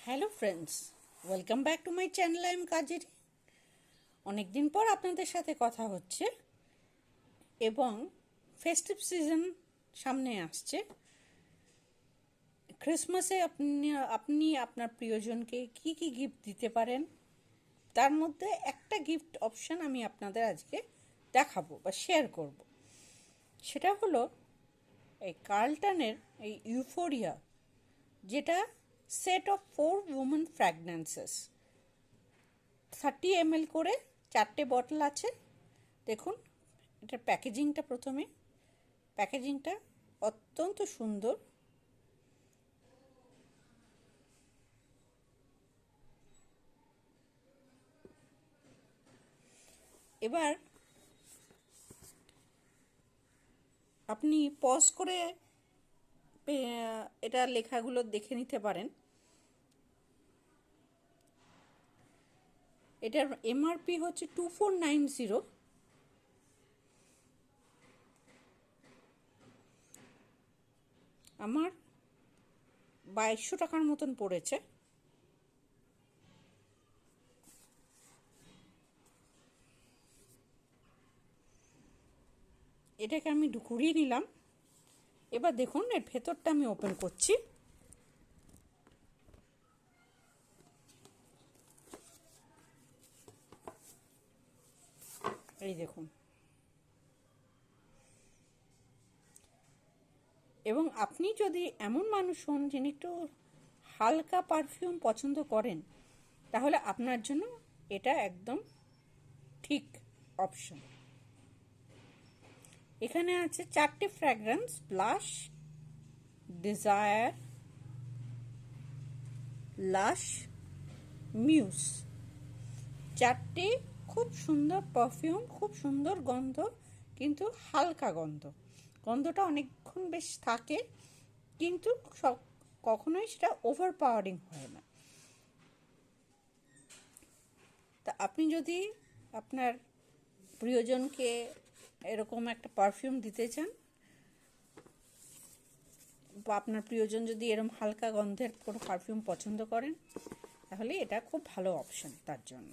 Hello friends, welcome back to my channel. I am Kajeri. অনেক দিন পর আপনাদের সাথে কথা হচ্ছে এবং ফেস্টিভ সিজন সামনে আসছে। ক্রিসমাসে আপনি আপনার প্রিয়জনকে কি কি গিফট দিতে পারেন, তার মধ্যে একটা গিফট অপশান আমি আপনাদের আজকে দেখাবো বা শেয়ার করব। সেটা হলো এই কার্লটনের এই ইউফোরিয়া, যেটা সেট অফ 4 উমেন ফ্র্যাগন্যান্সেস। 30 ml করে 4টে বটল আছে। দেখুন এটার প্যাকেজিংটা, প্রথমে প্যাকেজিংটা অত্যন্ত সুন্দর। এবার আপনি পজ করে এটা লেখাগুলো দেখে নিতে পারেন। এটার এমআরপি হচ্ছে 2490। আমার 2200 টাকার মতন পড়েছে। এটাকে আমি ঘুরিয়ে নিলাম। এবার দেখুন এর ভেতরটা আমি ওপেন করছি। এই দেখুন, এবং আপনি যদি এমন মানুষ হন যিনি একটু হালকা পারফিউম পছন্দ করেন, তাহলে আপনার জন্য এটা একদম ঠিক অপশন। এখানে আছে 4টে ফ্র্যাগ্রেন্স: ব্লাশ, ডিজায়ার, লাশ, মিউজ। 4টে খুব সুন্দর পারফিউম, খুব সুন্দর গন্ধ, কিন্তু হালকা গন্ধ। গন্ধটা অনেকক্ষণ বেশ থাকে, কিন্তু কখনোই সেটা ওভার পাওয়ারিং হয় না। তা আপনি যদি আপনার প্রিয়জনকে এরকম একটা পারফিউম দিতে চান, বা আপনার প্রিয়জন যদি এরকম হালকা গন্ধের কোনো পারফিউম পছন্দ করেন, তাহলে এটা খুব ভালো অপশন তার জন্য।